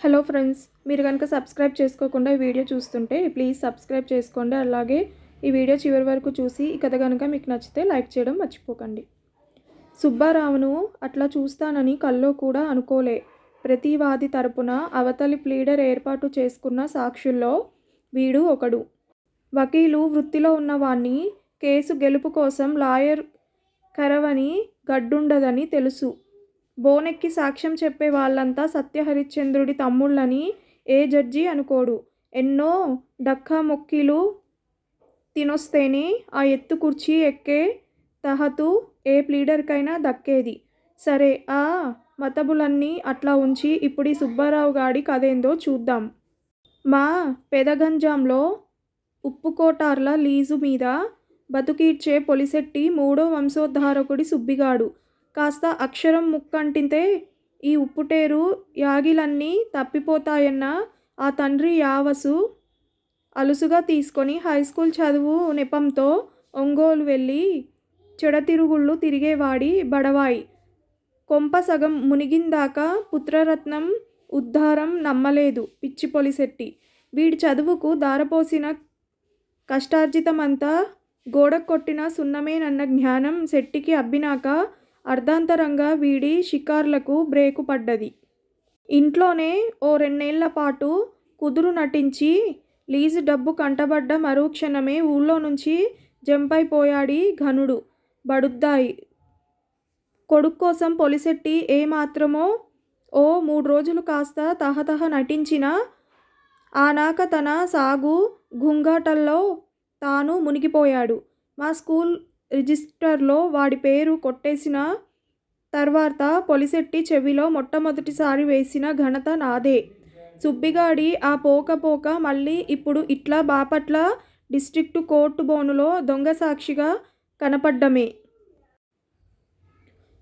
Hello friends, మీరు కనుక subscribe చేసుకోకుండా ఈ వీడియో చూస్తుంటే ప్లీజ్ సబ్స్క్రైబ్ చేసుకోండి. అలాగే ఈ వీడియో చివరి వరకు చూసి ఈ కథ కనుక మీకు నచ్చితే లైక్ చేయడం మర్చిపోకండి. సుబ్బారావును అట్లా చూస్తానని కల్లో కూడా అనుకోలే. ప్రతి వాది తరపున అవతలి ప్లీడర్ ఏర్పాటు చేసుకున్న సాక్షుల్లో వీడు ఒకడు. వకీలు వృత్తిలో ఉన్నవాణ్ణి కేసు గెలుపు కోసం లాయర్ కరవని గడ్డుండదని తెలుసు. బోనెక్కి సాక్ష్యం చెప్పే వాళ్ళంతా సత్యహరిశ్చంద్రుడి తమ్ముళ్ళని ఏ జడ్జి అనుకోడు. ఎన్నో డక్కా మొక్కీలు తినొస్తేనే ఆ ఎత్తు కుర్చీ ఎక్కే తహతు ఏ ప్లీడర్కైనా దక్కేది. సరే, ఆ మతబులన్నీ అట్లా ఉంచి ఇప్పుడు ఈ సుబ్బారావు గాడి కథేందో చూద్దాం. మా పెదగంజాంలో ఉప్పుకోటార్ల లీజు మీద బతుకీడ్చే పొలిశెట్టి మూడో వంశోద్ధారకుడి సుబ్బిగాడు. కాస్త అక్షరం ముక్కంటితే ఈ ఉప్పుటేరు యాగిలన్నీ తప్పిపోతాయన్న ఆ తండ్రి యావసు అలుసుగా తీసుకొని హైస్కూల్ చదువు నెపంతో ఒంగోలు వెళ్ళి చెడతిరుగుళ్ళు తిరిగేవాడి బడవాయి. కొంప సగం మునిగిందాకా పుత్రరత్నం ఉద్ధారం నమ్మలేదు పిచ్చి పొలిశెట్టి. వీడి చదువుకు దారపోసిన కష్టార్జితమంతా గోడకొట్టిన సున్నమేనన్న జ్ఞానం శెట్టికి అబ్బినాక అర్ధాంతరంగా వీడి షికార్లకు బ్రేకు పడ్డది. ఇంట్లోనే ఓ 2 నెలల పాటు కుదురు నటించి లీజు డబ్బు కంటబడ్డ మరుక్షణమే ఊళ్ళో నుంచి జంపైపోయాడీ ఘనుడు బడుద్దాయి. కొడుక్కోసం పొలిశెట్టి ఏ మాత్రమో ఓ 3 రోజులు కాస్త తహతహ నటించినా ఆనాక తన సాగు గుంగాటల్లో తాను మునిగిపోయాడు. మా స్కూల్ రిజిస్టర్లో వాడి పేరు కొట్టేసిన తర్వాత పొలిశెట్టి చెవిలో మొట్టమొదటిసారి వేసిన ఘనత నాదే. సుబ్బిగాడి ఆ పోక మళ్ళీ ఇప్పుడు ఇట్లా బాపట్ల డిస్ట్రిక్టు కోర్టు బోనులో దొంగ సాక్షిగా కనపడ్డమే.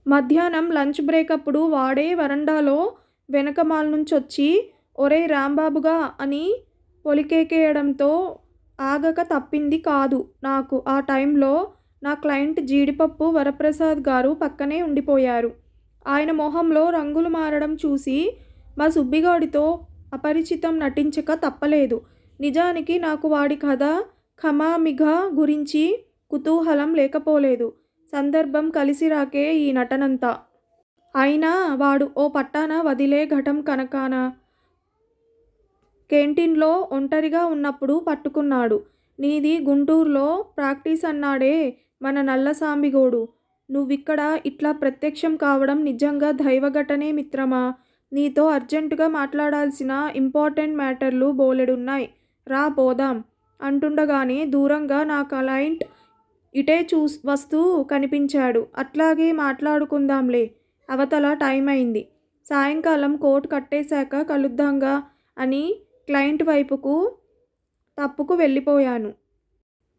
మధ్యాహ్నం లంచ్ బ్రేకప్పుడు వాడే వరండాలో వెనకమాల్నుంచొచ్చి ఒరే రాంబాబుగా అని పొలికేకేయడంతో ఆగక తప్పింది కాదు నాకు. ఆ టైంలో నా క్లయింట్ జీడిపప్పు వరప్రసాద్ గారు పక్కనే ఉండిపోయారు. ఆయన మొహంలో రంగులు మారడం చూసి మా సుబ్బిగాడితో అపరిచితం నటించక తప్పలేదు. నిజానికి నాకు వాడి కథ ఖమామిఘా గురించి కుతూహలం లేకపోలేదు. సందర్భం కలిసిరాకే ఈ నటనంతా. అయినా వాడు ఓ పట్టాన వదిలే ఘటం కనకాన కేంటీన్లో ఒంటరిగా ఉన్నప్పుడు పట్టుకున్నాడు. నీది గుంటూర్లో ప్రాక్టీస్ అన్నాడే మన నల్లసాంబిగోడు. నువ్విక్కడ ఇట్లా ప్రత్యక్షం కావడం నిజంగా దైవఘటనే మిత్రమా. నీతో అర్జెంటుగా మాట్లాడాల్సిన ఇంపార్టెంట్ మ్యాటర్లు బోలెడున్నాయి. రా పోదాం అంటుండగానే దూరంగా నా క్లయింట్ ఇటే వస్తూ కనిపించాడు. అట్లాగే మాట్లాడుకుందాంలే, అవతల టైమయింది. సాయంకాలం కోట్ కట్టేశాక కలుద్దాంగా అని క్లయింట్ వైపుకు తప్పుకు వెళ్ళిపోయాను.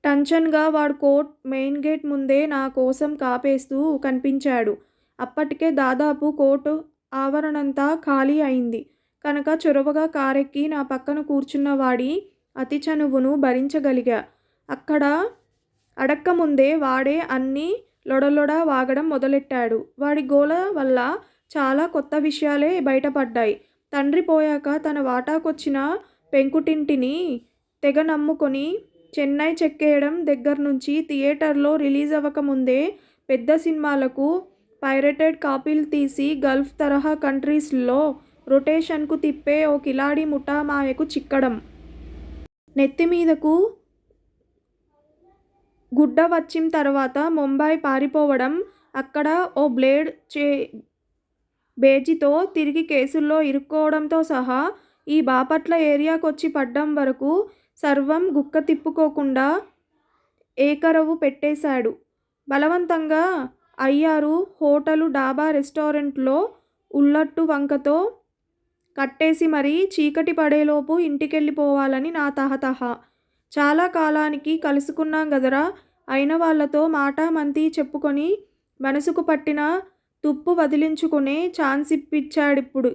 టెన్షన్గా వాడు కోర్ట్ మెయిన్ గేట్ ముందే నా కోసం కాపేస్తూ కనిపించాడు. అప్పటికే దాదాపు కోర్టు ఆవరణంతా ఖాళీ అయింది కనుక చొరవగా కారెక్కి నా పక్కన కూర్చున్న వాడి అతి చనువును భరించగలిగా. అక్కడ అడక్కముందే వాడే అన్నీ లొడలొడ వాగడం మొదలెట్టాడు. వాడి గోల వల్ల చాలా కొత్త విషయాలే బయటపడ్డాయి. తండ్రి పోయాక తన వాటాకొచ్చిన పెంకుటింటిని తెగ నమ్ముకొని చెన్నై చెక్కేయడం దగ్గర్నుంచి థియేటర్లో రిలీజ్ అవ్వకముందే పెద్ద సినిమాలకు పైరేటెడ్ కాపీలు తీసి గల్ఫ్ తరహా కంట్రీస్లో రొటేషన్కు తిప్పే ఓ కిలాడి ముఠా మాయకు చిక్కడం, నెత్తిమీదకు గుడ్డ వచ్చిం తర్వాత ముంబాయి పారిపోవడం, అక్కడ ఓ బ్లేడ్ బేజీతో తిరిగి కేసుల్లో ఇరుక్కోవడంతో సహా ఈ బాపట్ల ఏరియాకొచ్చి పడ్డం వరకు సర్వం గుక్క తిప్పుకోకుండా ఏకరవు పెట్టేశాడు. బలవంతంగా అయ్యారు హోటలు డాబా రెస్టారెంట్లో ఉల్లట్టు వంకతో కట్టేసి మరీ చీకటి పడేలోపు ఇంటికెళ్ళిపోవాలని నా తహతహ. చాలా కాలానికి కలుసుకున్నాం గదరా, అయిన వాళ్లతో మాటామంతి చెప్పుకొని మనసుకు పట్టిన తుప్పు వదిలించుకునే ఛాన్సిప్పిచ్చాడిప్పుడు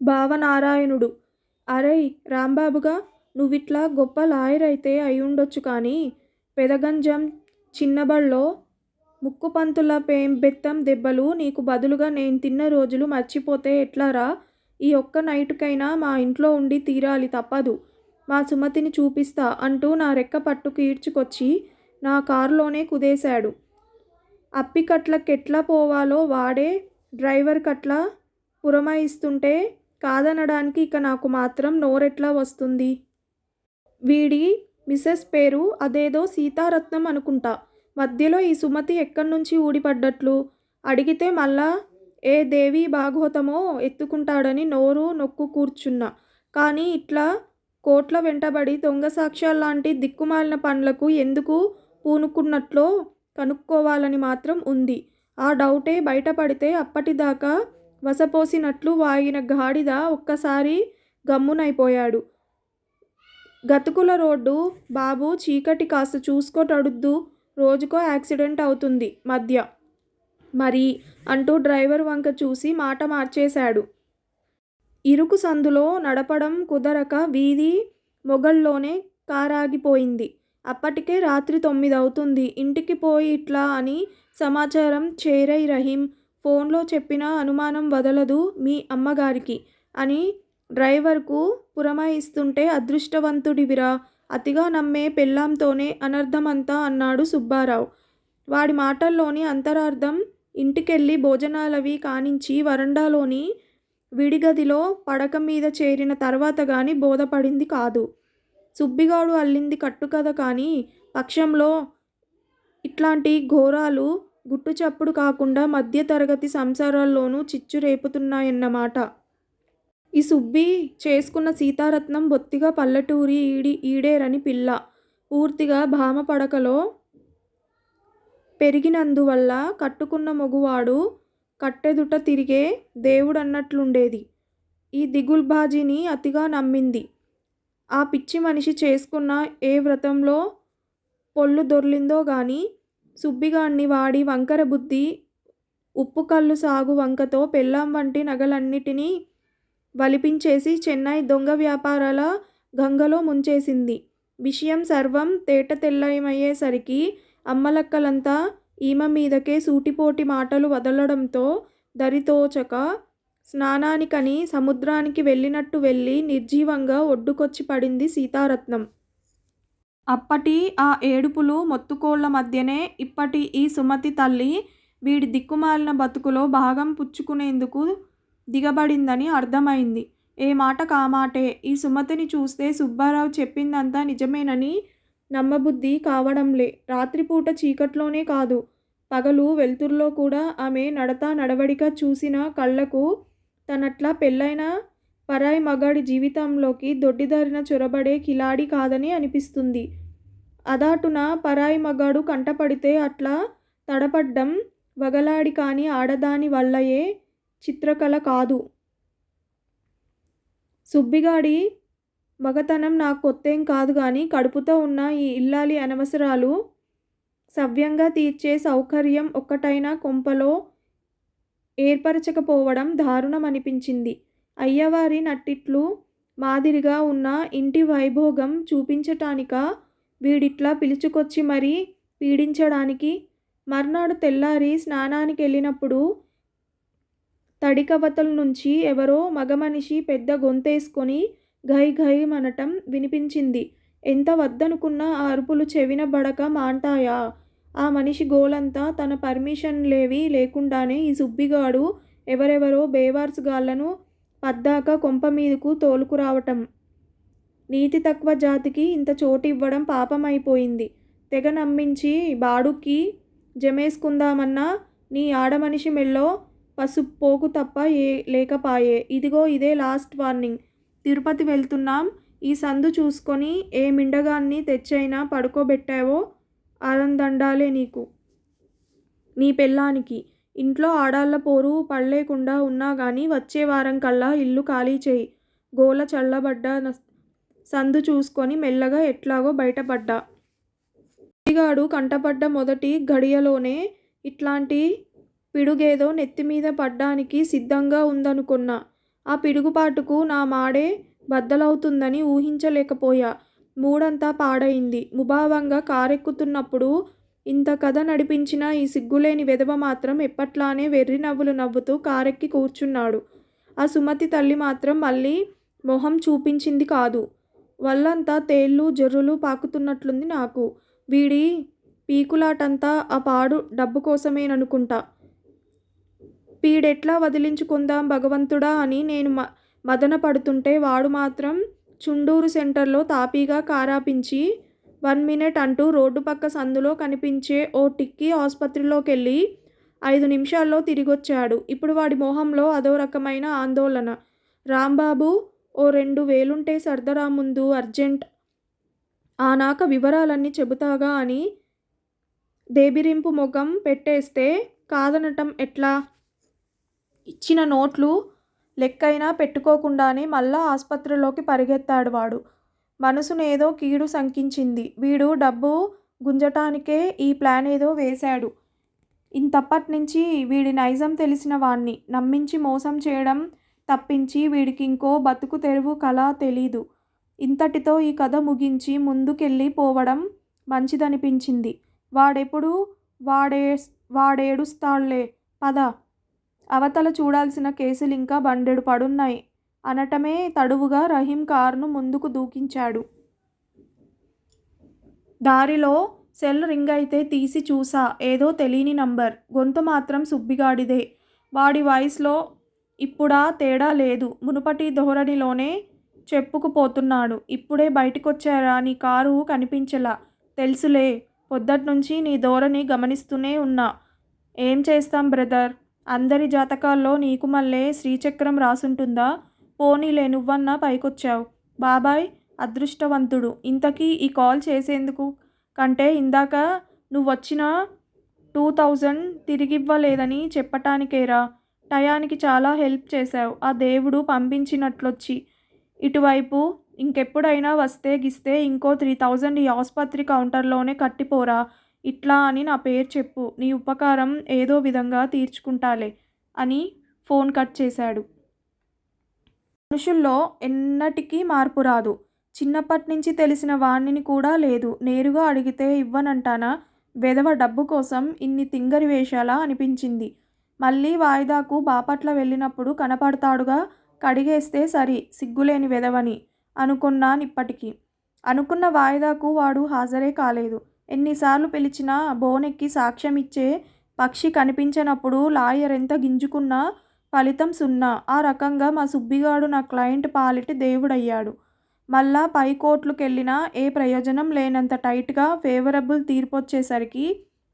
భావనారాయణుడు. అరేయ్ రాంబాబుగా, నువ్విట్లా గొప్ప లాయరైతే అయ్యుండొచ్చు కానీ పెదగంజం చిన్నబళ్ళో ముక్కుపంతుల బెత్తం దెబ్బలు నీకు బదులుగా నేను తిన్న రోజులు మర్చిపోతే ఎట్లారా. ఈ ఒక్క నైటుకైనా మా ఇంట్లో ఉండి తీరాలి, తప్పదు. మా సుమతిని చూపిస్తా అంటూ నా రెక్క పట్టుకు ఈడ్చుకొచ్చి నా కారులోనే కుదేశాడు. అప్పికట్లకెట్లా పోవాలో వాడే డ్రైవర్ కట్లా పురమాయిస్తుంటే కాదనడానికి ఇక నాకు మాత్రం నోరెట్లా వస్తుంది? వీడి మిసెస్ పేరు అదేదో సీతారత్నం అనుకుంటా. మధ్యలో ఈ సుమతి ఎక్కడ్నుంచి ఊడిపడ్డట్లు? అడిగితే మళ్ళా ఏ దేవీ భాగవతమో ఎత్తుకుంటాడని నోరు నొక్కు కూర్చున్నా. కానీ ఇట్లా కోట్ల వెంటబడి దొంగ సాక్ష్యాల్లాంటి దిక్కుమాలిన పనులకు ఎందుకు పూనుకున్నట్లో కనుక్కోవాలని మాత్రం ఉంది. ఆ డౌటే బయటపడితే అప్పటిదాకా వసపోసినట్లు వాగిన గాడిద ఒక్కసారి గమ్మునైపోయాడు. గతుకుల రోడ్డు బాబూ, చీకటి కాస్త చూసుకోటడుద్దు, రోజుకో యాక్సిడెంట్ అవుతుంది మధ్య మరి అంటూ డ్రైవర్ వంక చూసి మాట మార్చేశాడు. ఇరుకు సందులో నడపడం కుదరక వీధి మొగల్లోనే కారాగిపోయింది. అప్పటికే రాత్రి 9 అవుతుంది. ఇంటికి పోయి ఇట్లా అని సమాచారం చేరై రహీం. ఫోన్లో చెప్పినా అనుమానం వదలదు మీ అమ్మగారికి అని డ్రైవర్కు పురమాయిస్తుంటే అదృష్టవంతుడివిరా, అతిగా నమ్మే పెళ్ళాంతోనే అనర్థమంతా అన్నాడు సుబ్బారావు. వాడి మాటల్లోని అంతరార్థం ఇంటికెళ్ళి భోజనాలవి కానించి వరండాలోని విడిగదిలో పడక మీద చేరిన తర్వాత గాని బోధపడింది కాదు. సుబ్బిగాడు అల్లింది కట్టుకథ కాని పక్షంలో ఇట్లాంటి ఘోరాలు గుట్టుచప్పుడు కాకుండా మధ్య తరగతి సంసారాల్లోనూ చిచ్చు రేపుతున్నాయన్నమాట. ఈ సుబ్బి చేసుకున్న సీతారత్నం బొత్తిగా పల్లెటూరి ఈడేరని పిల్ల. పూర్తిగా భామ పడకలో పెరిగినందువల్ల కట్టుకున్న మొగువాడు కట్టెదుట తిరిగే దేవుడన్నట్లుండేది. ఈ దిగుల్బాజీని అతిగా నమ్మింది. ఆ పిచ్చి మనిషి చేసుకున్న ఏ వ్రతంలో పొల్లు దొర్లిందో గాని సుబ్బిగాణ్ణి వాడి వంకర బుద్ధి ఉప్పు కళ్ళు సాగు వంకతో పెళ్ళాం వంటి నగలన్నిటినీ వలిపించేసి చెన్నై దొంగ వ్యాపారాల గంగలో ముంచేసింది. విషయం సర్వం తేటతెల్లమయ్యేసరికి అమ్మలక్కలంతా ఈమె మీదకే సూటిపోటి మాటలు వదలడంతో దరితోచక స్నానానికని సముద్రానికి వెళ్ళినట్టు వెళ్ళి నిర్జీవంగా ఒడ్డుకొచ్చి పడింది సీతారత్నం. అప్పటి ఆ ఏడుపులు మొత్తుకోళ్ల మధ్యనే ఇప్పటి ఈ సుమతి తల్లి వీడి దిక్కుమాలిన బతుకులో భాగం పుచ్చుకునేందుకు దిగబడిందని అర్థమైంది. ఏ మాట కామాటే. ఈ సుమతిని చూస్తే సుబ్బారావు చెప్పిందంతా నిజమేనని నమ్మబుద్ధి కావడంలే. రాత్రిపూట చీకట్లోనే కాదు, పగలు వెలుతుర్లో కూడా ఆమె నడత నడవడిక చూసిన కళ్ళకు తనట్లా పెళ్ళైన పరాయి మగాడి జీవితంలోకి దొడ్డిదారిన చొరబడే కిలాడి కాదని అనిపిస్తుంది. అదాటున పరాయి మగాడు కంటపడితే అట్లా తడపడ్డం వగలాడి కాని ఆడదాని వల్లయే చిత్రకళ కాదు. సుబ్బిగాడి మగతనం నాకు కొత్తేం కాదు గాని కడుపుతో ఉన్న ఈ ఇల్లాలి అనవసరాలు సవ్యంగా తీర్చే సౌకర్యం ఒక్కటైనా కొంపలో ఏర్పరచకపోవడం దారుణమనిపించింది. అయ్యవారి నట్టిట్లు మాదిరిగా ఉన్న ఇంటి వైభోగం చూపించటానికా వీడిట్లా పిలుచుకొచ్చి మరీ పీడించడానికి? మర్నాడు తెల్లారి స్నానానికెళ్ళినప్పుడు తడికవతల నుంచి ఎవరో మగమనిషి పెద్ద గొంతేసుకొని ఘై ఘై మనటం వినిపించింది. ఎంత వద్దనుకున్నా ఆ అరుపులు చెవిన బడక మాన్తాయా? ఆ మనిషి గోలంతా తన పర్మిషన్లేవీ లేకుండానే ఈ సుబ్బిగాడు ఎవరెవరో బేవార్స్ గాళ్లను పద్దాక కొంపమీదకు తోలుకురావటం. నీతి తక్కువ జాతికి ఇంత చోటివ్వడం పాపమైపోయింది. తెగ నమ్మించి బాడుక్కి జమేసుకుందామన్నా నీ ఆడమనిషి మెల్లో పసుపోగు తప్ప లేకపాయే. ఇదిగో ఇదే లాస్ట్ వార్నింగ్. తిరుపతి వెళ్తున్నాం. ఈ సందు చూసుకొని ఏ మిండగాన్ని తెచ్చైనా పడుకోబెట్టావో ఆరందండాలే నీకు, నీ పెళ్ళానికి. ఇంట్లో ఆడాళ్ల పోరు పడలేకుండా ఉన్నా గాని వచ్చే వారం కల్లా ఇల్లు ఖాళీ చేయి. గోల చల్లబడ్డ సందు చూసుకొని మెల్లగా ఎట్లాగో బయటపడ్డా. సుబ్బిగాడు కంటపడ్డ మొదటి ఘడియలోనే ఇట్లాంటి పిడుగేదో నెత్తిమీద పడ్డానికి సిద్ధంగా ఉందనుకొన్నా. ఆ పిడుగుపాటుకు నా మాడే బద్దలవుతుందని ఊహించలేకపోయా. మూడంతా పాడయింది. ముభావంగా కారెక్కుతున్నప్పుడు ఇంత కథ నడిపించిన ఈ సిగ్గులేని వెధవ మాత్రం ఎప్పట్లానే వెర్రి నవ్వులు నవ్వుతూ కారెక్కి కూర్చున్నాడు. ఆ సుమతి తల్లి మాత్రం మళ్ళీ మొహం చూపించింది కాదు. వల్లంతా తేళ్ళు జర్రులు పాకుతున్నట్లుంది నాకు. వీడి పీకులాటంతా ఆ పాడు డబ్బు కోసమేననుకుంటా. పీడెట్లా వదిలించుకుందాం భగవంతుడా అని నేను మదన పడుతుంటే వాడు మాత్రం చుండూరు సెంటర్లో తాపీగా కారాపించి 1 మినిట్ అంటూ రోడ్డు పక్క సందులో కనిపించే ఓ టిక్కీ ఆసుపత్రిలోకెళ్ళి 5 నిమిషాల్లో తిరిగొచ్చాడు. ఇప్పుడు వాడి మొహంలో అదో రకమైన ఆందోళన. రాంబాబు, ఓ 2,000 సర్దరా ముందు అర్జెంట్. ఆనాక వివరాలన్నీ చెబుతాగా అని దేబిరింపు మొగం పెట్టేస్తే కాదనటం ఎట్లా? ఇచ్చిన నోట్లు లెక్కైనా పెట్టుకోకుండానే మళ్ళా ఆస్పత్రిలోకి పరిగెత్తాడు వాడు. మనసునేదో కీడు శంకించింది. వీడు డబ్బు గుంజటానికే ఈ ప్లానేదో వేశాడు. ఇంతప్పట్నుంచి వీడి నైజం తెలిసిన వాణ్ణి నమ్మించి మోసం చేయడం తప్పించి వీడికింకో బతుకు తెరువు కల తెలీదు. ఇంతటితో ఈ కథ ముగించి ముందుకెళ్ళి పోవడం మంచిదనిపించింది. వాడెప్పుడు వాడేడుస్తాళ్లే, పద. అవతల చూడాల్సిన కేసులింకా బండెడు పడున్నాయి అనటమే తడువుగా రహీం కారును ముందుకు దూకించాడు. దారిలో సెల్ రింగయితే తీసి చూసా. ఏదో తెలీని నంబర్. గొంతు మాత్రం సుబ్బిగాడిదే. వాడి వాయిస్లో ఇప్పుడా తేడా లేదు. మునుపటి ధోరణిలోనే చెప్పుకుపోతున్నాడు. ఇప్పుడే బయటికొచ్చారా? నీ కారు కనిపించలా. తెలుసులే, పొద్దట్నుంచి నీ ధోరణి గమనిస్తూనే ఉన్నా. ఏం చేస్తాం బ్రదర్, అందరి జాతకాల్లో నీకు మళ్ళే శ్రీచక్రం రాసుంటుందా? పోనీలే, నువ్వన్నా పైకొచ్చావు. బాబాయ్ అదృష్టవంతుడు. ఇంతకీ ఈ కాల్ చేసేందుకు కంటే ఇందాక నువ్వొచ్చిన 2,000 తిరిగివ్వలేదని చెప్పటానికేరా. టయానికి చాలా హెల్ప్ చేశావు. ఆ దేవుడు పంపించినట్లొచ్చి ఇటువైపు. ఇంకెప్పుడైనా వస్తే గిస్తే ఇంకో 3,000 ఈ ఆసుపత్రి కౌంటర్లోనే కట్టిపోరా. ఇట్లా అని నా పేరు చెప్పు. నీ ఉపకారం ఏదో విధంగా తీర్చుకుంటాలే అని ఫోన్ కట్ చేశాడు. మనుషుల్లో ఎన్నటికీ మార్పు రాదు. చిన్నప్పట్నుంచి తెలిసిన వాణ్ణిని కూడా లేదు. నేరుగా అడిగితే ఇవ్వనంటానా? వెధవ డబ్బు కోసం ఇన్ని తింగరి వేషాలా అనిపించింది. మళ్ళీ వాయిదాకు బాపట్ల వెళ్ళినప్పుడు కనపడతాడుగా, కడిగేస్తే సరి. సిగ్గులేని వెధవని అనుకున్నానిప్పటికి. అనుకున్న వాయిదాకు వాడు హాజరే కాలేదు. ఎన్నిసార్లు పిలిచినా బోనెక్కి సాక్ష్యమిచ్చే పక్షి కనిపించనప్పుడు లాయర్ ఎంత గింజుకున్నా ఫలితం సున్నా. ఆ రకంగా మా సుబ్బిగాడు నా క్లయింట్ పాలిటి దేవుడయ్యాడు. మళ్ళా పై కోర్టులకెళ్ళినా ఏ ప్రయోజనం లేనంత టైట్గా ఫేవరబుల్ తీర్పొచ్చేసరికి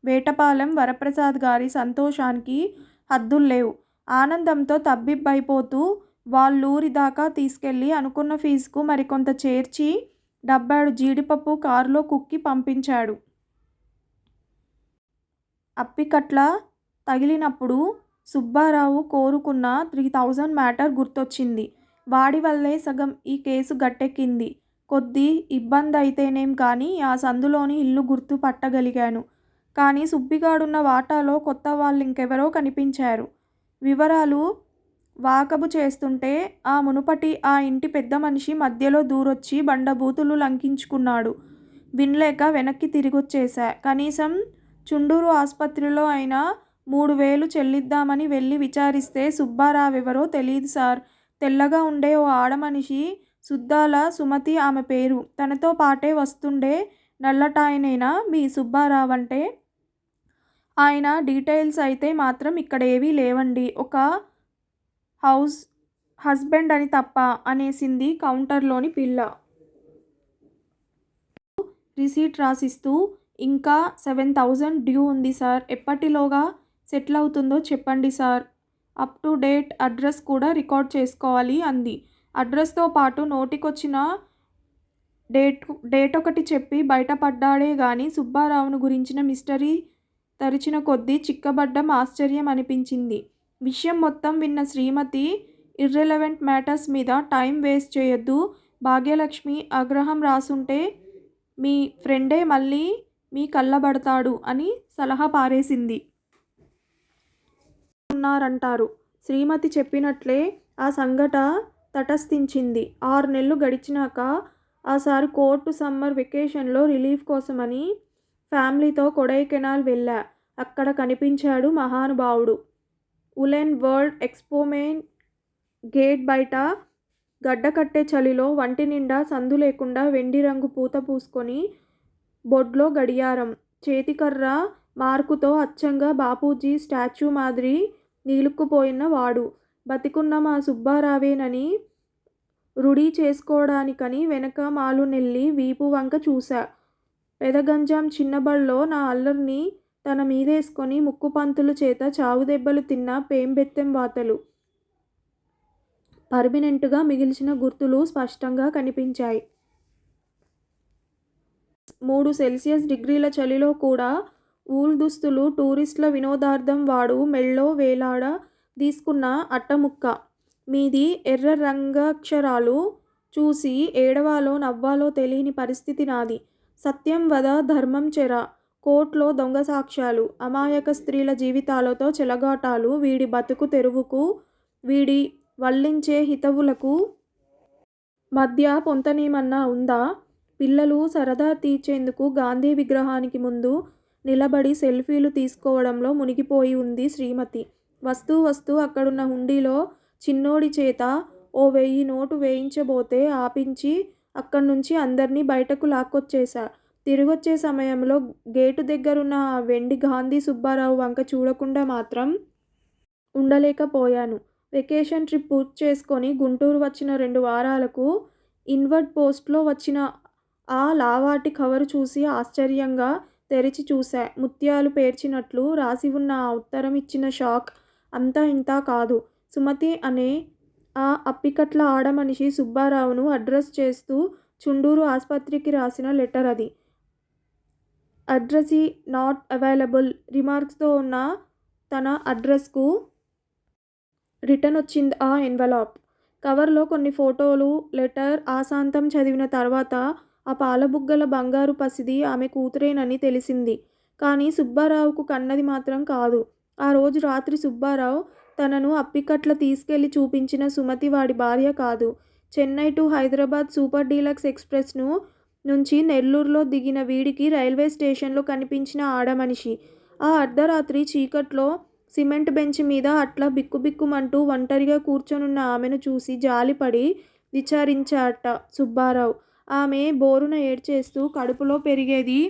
వేటపాలెం వరప్రసాద్ గారి సంతోషానికి హద్దుల్లేవు. ఆనందంతో తబ్బిబ్బైపోతూ వాళ్ళూరి దాకా తీసుకెళ్ళి అనుకున్న ఫీజుకు మరికొంత చేర్చి 70 జీడిపప్పు కారులో కుక్కి పంపించాడు. అప్పికట్ల తగిలినప్పుడు సుబ్బారావు కోరుకున్న 3,000 మ్యాటర్ గుర్తొచ్చింది. వాడి వల్లే సగం ఈ కేసు గట్టెక్కింది. కొద్ది ఇబ్బందయితేనేం కానీ ఆ సందులోని ఇల్లు గుర్తు పట్టగలిగాను. కానీ సుబ్బిగాడున్న వాటాలో కొత్త వాళ్ళింకెవరో కనిపించారు. వివరాలు వాకబు చేస్తుంటే ఆ మునుపటి ఆ ఇంటి పెద్దమనిషి మధ్యలో దూరొచ్చి బండబూతులు లంకించుకున్నాడు. వినలేక వెనక్కి తిరిగొచ్చేశా. కనీసం చుండూరు ఆస్పత్రిలో అయినా 3,000 చెల్లిద్దామని వెళ్ళి విచారిస్తే సుబ్బారావెవరో తెలీదు సార్. తెల్లగా ఉండే ఓ ఆడమనిషి, సుద్దాల సుమతి ఆమె పేరు. తనతో పాటే వస్తుండే నల్లటాయనేనా మీ సుబ్బారావంటే? ఆయన డీటెయిల్స్ అయితే మాత్రం ఇక్కడేవీ లేవండి. ఒక హస్బెండ్ అని తప్ప అనేసింది కౌంటర్లోని పిల్ల రిసీట్ రాసిస్తూ. ఇంకా 7,000 డ్యూ ఉంది సార్. ఎప్పటిలోగా సెటిల్ అవుతుందో చెప్పండి sir. Up to date address కూడా రికార్డ్ చేసుకోవాలి అంది. అడ్రస్తో పాటు నోటికొచ్చిన డేటొకటి చెప్పి బయటపడ్డాడే గాని సుబ్బారావును గురించిన మిస్టరీ తరిచిన కొద్దీ చిక్కబడ్డం ఆశ్చర్యం అనిపించింది. విషయం మొత్తం విన్న శ్రీమతి, ఇర్రెలవెంట్ మ్యాటర్స్ మీద టైం వేస్ట్ చేయొద్దు. భాగ్యలక్ష్మి ఆగ్రహం రాసుంటే మీ ఫ్రెండే మళ్ళీ మీ కళ్ళబడతాడు అని సలహా పారేసింది. ఉన్నారంటారు. శ్రీమతి చెప్పినట్లే ఆ సంఘట తటస్థించింది. 6 నెలలు గడిచినాక ఆసారి కోర్టు సమ్మర్ వెకేషన్లో రిలీఫ్ కోసమని ఫ్యామిలీతో కొడైకెనాల్ వెళ్ళా. అక్కడ కనిపించాడు మహానుభావుడు. ఉలెన్ వరల్డ్ ఎక్స్పోమెన్ గేట్ బయట గడ్డకట్టే చలిలో వంటి నిండా సందు లేకుండా వెండి రంగు పూత పూసుకొని బొడ్లో గడియారం, చేతికర్ర మార్కుతో అచ్చంగా బాపూజీ స్టాచ్యూ మాదిరి నిలుక్కుపోయిన వాడు. బతికున్న మా సుబ్బారావేనని రుడీ చేసుకోవడానికని వెనక మాలు నెల్లి వీపు వంక చూశా. పెదగంజాం చిన్నబళ్ళో నా అల్లరిని తన మీదేసుకొని ముక్కుపంతుల చేత చావుదెబ్బలు తిన్న పేంబెత్తెం వాతలు పర్మినెంటుగా మిగిల్చిన గుర్తులు స్పష్టంగా కనిపించాయి. 3°C చలిలో కూడా ఊల్ దుస్తులు టూరిస్టుల వినోదార్థం వాడు మెళ్ళో వేలాడ తీసుకున్న అట్టముక్క మీది ఎర్ర రంగాక్షరాలు చూసి ఏడవాలో నవ్వాలో తెలియని పరిస్థితి నాది. సత్యం వద ధర్మం చెర, కోర్టులో దొంగ సాక్ష్యాలు, అమాయక స్త్రీల జీవితాలతో చెలగాటాలు, వీడి బతుకు తెరువుకు వీడి వల్లించే హితవులకు మధ్య పొంతనేమన్నా ఉందా? పిల్లలు సరదా తీర్చేందుకు గాంధీ విగ్రహానికి ముందు నిలబడి సెల్ఫీలు తీసుకోవడంలో మునిగిపోయి ఉంది శ్రీమతి. వస్తూ అక్కడున్న హుండీలో చిన్నోడి చేత ఓ 1000 నోటు వేయించబోతే ఆపించి అక్కడ్నుంచి అందర్నీ బయటకు లాక్కొచ్చేశా. తిరిగొచ్చే సమయంలో గేటు దగ్గరున్న ఆ వెండి గాంధీ సుబ్బారావు వంక చూడకుండా మాత్రం ఉండలేకపోయాను. వెకేషన్ ట్రిప్ పూర్తి చేసుకొని గుంటూరు వచ్చిన 2 వారాలకు ఇన్వర్డ్ పోస్ట్లో వచ్చిన ఆ లావాటి కవరు చూసి ఆశ్చర్యంగా తెరిచి చూశా. ముత్యాలు పేర్చినట్లు రాసి ఉన్న ఆ ఉత్తరం ఇచ్చిన షాక్ అంతా ఇంతా కాదు. సుమతి అనే ఆ అప్పికట్ల ఆడమనిషి సుబ్బారావును అడ్రస్ చేస్తూ చుండూరు ఆస్పత్రికి రాసిన లెటర్ అది. అడ్రసీ నాట్ అవైలబుల్ రిమార్క్స్తో ఉన్న తన అడ్రస్కు రిటర్న్ వచ్చింది ఆ ఎన్వలాప్. కవర్లో కొన్ని ఫోటోలు, లెటర్ ఆసాంతం చదివిన తర్వాత ఆ పాలబుగ్గల బంగారు పసిది ఆమె కూతురేనని తెలిసింది. కానీ సుబ్బారావుకు కన్నది మాత్రం కాదు. ఆ రోజు రాత్రి సుబ్బారావు తనను అప్పికట్ల తీసుకెళ్లి చూపించిన సుమతి వాడి భార్య కాదు. Chennai to Hyderabad super deluxe ఎక్స్ప్రెస్ను నుంచి నెల్లూరులో దిగిన వీడికి రైల్వే స్టేషన్లో కనిపించిన ఆడమనిషి. ఆ అర్ధరాత్రి చీకట్లో సిమెంట్ బెంచ్ మీద అట్లా బిక్కుబిక్కుమంటూ ఒంటరిగా కూర్చొనున్న ఆమెను చూసి జాలిపడి విచారించాట సుబ్బారావు. ఆమె బోరున ఏడ్చేస్తూ కడుపులో పెరిగేది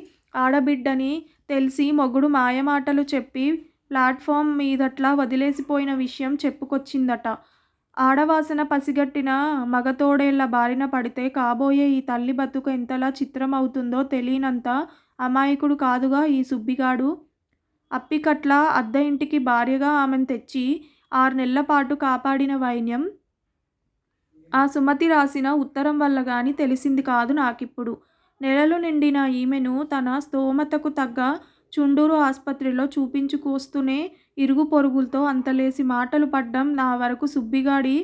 ఆడబిడ్డని తెలిసి మొగుడు మాయమాటలు చెప్పి ప్లాట్ఫామ్ మీదట్లా వదిలేసిపోయిన విషయం చెప్పుకొచ్చిందట. ఆడవాసన పసిగట్టిన మగతోడేళ్ల బారిన పడితే కాబోయే ఈ తల్లి బతుకు ఎంతలా చిత్రం అవుతుందో తెలియనంత అమాయకుడు కాదుగా ఈ సుబ్బిగాడు. అప్పికట్ల అద్దె ఇంటికి భార్యగా ఆమెను తెచ్చి 6 నెలలపాటు కాపాడిన వైన్యం ఆ సుమతి రాసిన ఉత్తరం వల్ల గాని తెలిసింది కాదు నాకిప్పుడు. నెలలు నిండిన ఈమెను తన స్తోమతకు తగ్గ చుండూరు ఆస్పత్రిలో చూపించుకొస్తూనే ఇరుగు పొరుగులతో అంతలేసి మాటలు పడ్డం నా వరకు సుబ్బిగాడి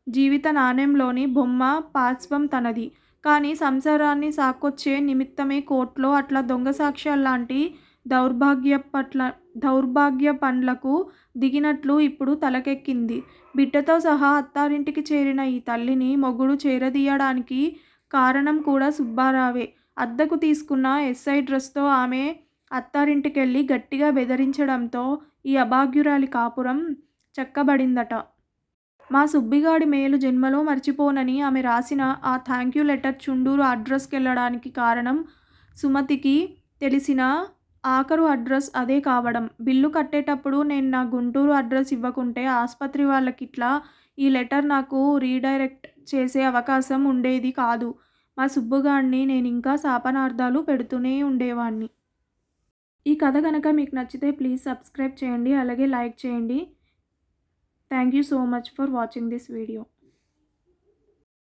జీవిత నాణెంలోని బొమ్మ పార్శ్వం తనది. కానీ సంసారాన్ని సాక్కొచ్చే నిమిత్తమే కోర్టులో అట్లా దొంగ సాక్ష్యాల్లాంటి దౌర్భాగ్య పన్లకు దిగినట్లు ఇప్పుడు తలకెక్కింది. బిడ్డతో సహా అత్తారింటికి చేరిన ఈ తల్లిని మొగుడు చేరదీయడానికి కారణం కూడా సుబ్బారావే. అద్దెకు తీసుకున్న ఎస్ఐ డ్రెస్తో ఆమె అత్తారింటికెళ్ళి గట్టిగా బెదిరించడంతో ఈ అభాగ్యురాలి కాపురం చక్కబడిందట. మా సుబ్బిగాడి మేలు జన్మలో మర్చిపోనని ఆమె రాసిన ఆ థాంక్యూ లెటర్ చుండూరు అడ్రస్కెళ్ళడానికి కారణం సుమతికి తెలిసిన ఆఖరు అడ్రస్ అదే కావడం. బిల్లు కట్టేటప్పుడు నేను నా గుంటూరు అడ్రస్ ఇవ్వకుంటే ఆస్పత్రి వాళ్ళకిట్లా ఈ లెటర్ నాకు రీడైరెక్ట్ చేసే అవకాశం ఉండేది కాదు. మా సుబ్బుగాడిని నేనింకా శాపనార్థాలు పెడుతూనే ఉండేవాణ్ణి. ఈ కథ కనుక మీకు నచ్చితే ప్లీజ్ సబ్స్క్రైబ్ చేయండి, అలాగే లైక్ చేయండి. Thank you so much for watching this video.